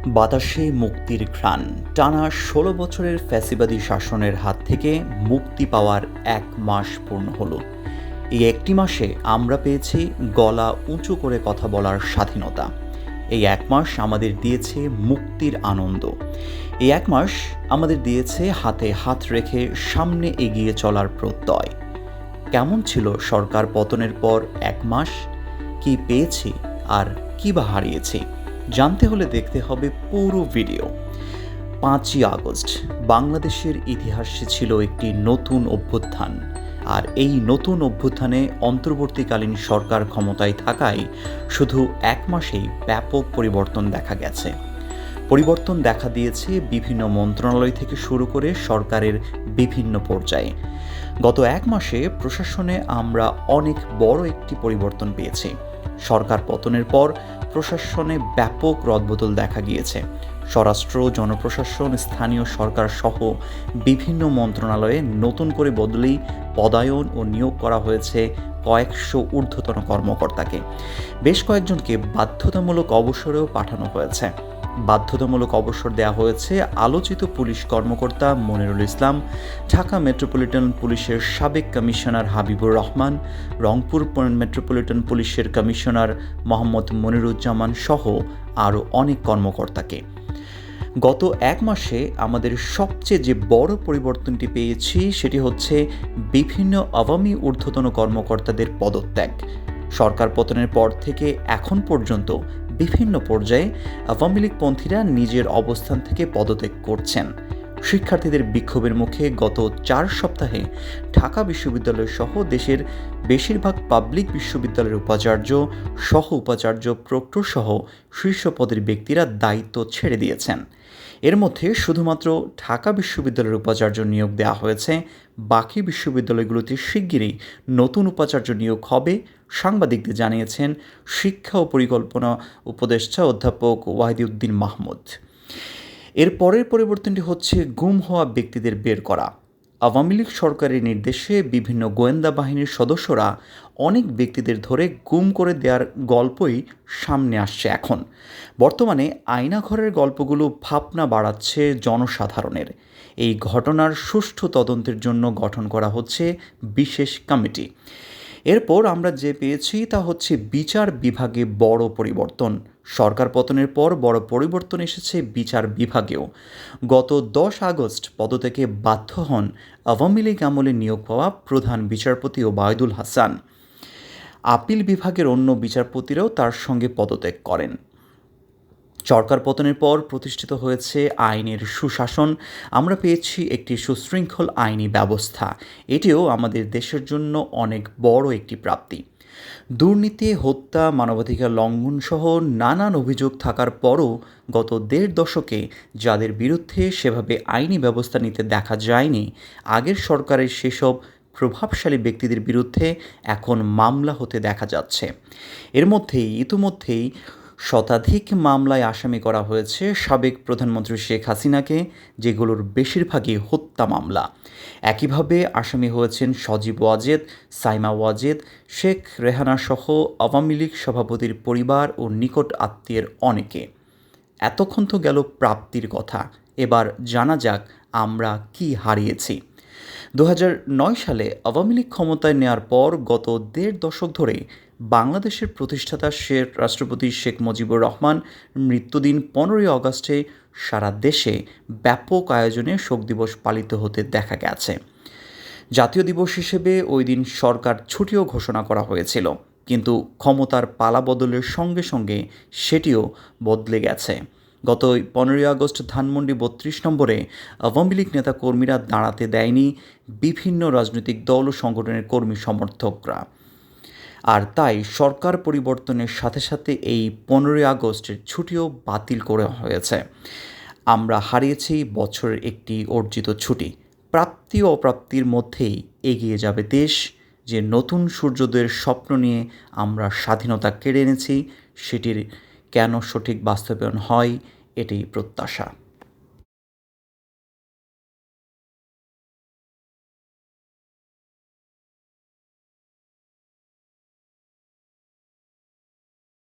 বাতাসে মুক্তির ঘ্রাণ। টানা ১৬ বছরের ফ্যাসিবাদী শাসনের হাত থেকে মুক্তি পাওয়ার ১ মাস পূর্ণ হলো। এই একটি মাসে আমরা পেয়েছি গলা উঁচু করে কথা বলার স্বাধীনতা। এই ১ মাস আমাদের দিয়েছে মুক্তির আনন্দ। এই ১ মাস আমাদের দিয়েছে হাতে হাত রেখে সামনে এগিয়ে চলার প্রত্যয়। কেমন ছিল সরকার পতনের পর ১ মাস? কি পেয়েছি আর কি বা হারিয়েছি? জানতে হলে দেখতে হবে পুরো ভিডিও। ৫ই আগস্ট বাংলাদেশের ইতিহাসে ছিল একটি নতুন অভ্যুত্থান। আর এই নতুন অভ্যুত্থানে অন্তর্বর্তীকালীন সরকার ক্ষমতায় থাকায় শুধু ১ মাসেই ব্যাপক পরিবর্তন দেখা গেছে। পরিবর্তন দেখা দিয়েছে বিভিন্ন মন্ত্রণালয় থেকে শুরু করে সরকারের বিভিন্ন পর্যায়ে। গত ১ মাসে প্রশাসনে আমরা অনেক বড় একটি পরিবর্তন পেয়েছি। সরকার পতনের পর প্রশাসনে ব্যাপক রদবদল দেখা গিয়েছে। স্বরাষ্ট্র, জনপ্রশাসন, স্থানীয় সরকার সহ বিভিন্ন মন্ত্রণালয়ে নতুন করে বদলি, পদায়ন ও নিয়োগ করা হয়েছে কয়েকশো ঊর্ধ্বতন কর্মকর্তাকে। বেশ কয়েকজনকে বাধ্যতামূলক অবসরেও পাঠানো হয়েছে। বাধ্যতামূলক অবসর দেওয়া হয়েছে আলোচিত পুলিশ কর্মকর্তা মনিরুল ইসলাম, ঢাকা মেট্রোপলিটন পুলিশের সাবেক কমিশনার হাবিবুর রহমান, রংপুর মেট্রোপলিটন পুলিশের কমিশনার মোহাম্মদ মনিরুজ্জামান সহ আরও অনেক কর্মকর্তাকে। গত ১ মাসে আমাদের সবচেয়ে যে বড় পরিবর্তনটি পেয়েছি সেটি হচ্ছে বিভিন্ন আওয়ামী ঊর্ধ্বতন কর্মকর্তাদের পদত্যাগ। সরকার পতনের পর থেকে এখন পর্যন্ত বিভিন্ন পর্যায়ে আওয়ামী লীগপন্থীরা নিজের অবস্থান থেকে পদত্যাগ করছেন। শিক্ষার্থীদের বিক্ষোভের মুখে গত ৪ সপ্তাহে ঢাকা বিশ্ববিদ্যালয় সহ দেশের বেশিরভাগ পাবলিক বিশ্ববিদ্যালয়ের উপাচার্য, সহ উপাচার্য, প্রক্টর সহ শীর্ষ পদের ব্যক্তিরা দায়িত্ব ছেড়ে দিয়েছেন। এর মধ্যে শুধুমাত্র ঢাকা বিশ্ববিদ্যালয়ের উপাচার্য নিয়োগ দেওয়া হয়েছে। বাকি বিশ্ববিদ্যালয়গুলোতে শিগগিরই নতুন উপাচার্য নিয়োগ হবে, সাংবাদিকদের জানিয়েছেন শিক্ষা ও পরিকল্পনা উপদেষ্টা অধ্যাপক ওয়াহিদউদ্দিন মাহমুদ। এর পরের পরিবর্তনটি হচ্ছে গুম হওয়া ব্যক্তিদের বের করা। আওয়ামী লীগ সরকারের নির্দেশে বিভিন্ন গোয়েন্দা বাহিনীর সদস্যরা অনেক ব্যক্তিদের ধরে গুম করে দেওয়ার গল্পই সামনে আসছে এখন। বর্তমানে আয়নাঘরের গল্পগুলো ভাবনা বাড়াচ্ছে জনসাধারণের। এই ঘটনার সুষ্ঠু তদন্তের জন্য গঠন করা হচ্ছে বিশেষ কমিটি। এরপর আমরা যে পেয়েছি তা হচ্ছে বিচার বিভাগে বড় পরিবর্তন। সরকার পতনের পর বড় পরিবর্তন এসেছে বিচার বিভাগেও। গত ১০ আগস্ট পদত্যাগে বাধ্য হন আওয়ামী লীগ আমলে নিয়োগ পাওয়া প্রধান বিচারপতি ওবায়দুল হাসান। আপিল বিভাগের অন্য বিচারপতিরাও তার সঙ্গে পদত্যাগ করেন। সরকার পতনের পর প্রতিষ্ঠিত হয়েছে আইনের সুশাসন। আমরা পেয়েছি একটি সুশৃঙ্খল আইনি ব্যবস্থা। এটিও আমাদের দেশের জন্য অনেক বড় একটি প্রাপ্তি। দুর্নীতি, হত্যা, মানবাধিকার লঙ্ঘন সহ নানান অভিযোগ থাকার পরও গত ১.৫ দশকে যাদের বিরুদ্ধে সেভাবে আইনি ব্যবস্থা নিতে দেখা যায়নি, আগের সরকারের সেসব প্রভাবশালী ব্যক্তিদের বিরুদ্ধে এখন মামলা হতে দেখা যাচ্ছে। এর মধ্যেই ইতিমধ্যেই শতাধিক মামলায় আসামি করা হয়েছে সাবেক প্রধানমন্ত্রী শেখ হাসিনাকে, যেগুলোর বেশিরভাগই হত্যা মামলা। একইভাবে আসামি হয়েছেন সজীব ওয়াজেদ, সাইমা ওয়াজেদ, শেখ রেহানা সহ আওয়ামী লীগ সভাপতির পরিবার ও নিকট আত্মীয়ের অনেকে। এতক্ষণ তো গেল প্রাপ্তির কথা, এবার জানা যাক আমরা কি হারিয়েছি। ২০০৯ সালে আওয়ামী লীগ ক্ষমতায় নেওয়ার পর গত ১.৫ দশক ধরে বাংলাদেশের প্রতিষ্ঠাতা রাষ্ট্রপতি শেখ মুজিবুর রহমান মৃত্যুদিন ১৫ই আগস্টে সারা দেশে ব্যাপক আয়োজনে শোক দিবস পালিত হতে দেখা গেছে। জাতীয় দিবস হিসেবে ওই দিন সরকার ছুটিও ঘোষণা করা হয়েছিল, কিন্তু ক্ষমতার পালাবদলের সঙ্গে সঙ্গে সেটিও বদলে গেছে। গত ১৫ই আগস্ট ধানমন্ডি ৩২ নম্বরে আওয়ামী লীগ নেতাকর্মীরা দাঁড়াতে দেয়নি বিভিন্ন রাজনৈতিক দল ও সংগঠনের কর্মী সমর্থকরা। আর তাই সরকার পরিবর্তনের সাথে সাথে এই ১৫ই আগস্টের ছুটিও বাতিল করা হয়েছে। আমরা হারিয়েছি বছরের একটি অর্জিত ছুটি। প্রাপ্তি ও অপ্রাপ্তির মধ্যেই এগিয়ে যাবে দেশ। যে নতুন সূর্যোদয়ের স্বপ্ন নিয়ে আমরা স্বাধীনতা কেড়ে এনেছি, সেটির কেন সঠিক বাস্তবায়ন হয়, এটাই প্রত্যাশা।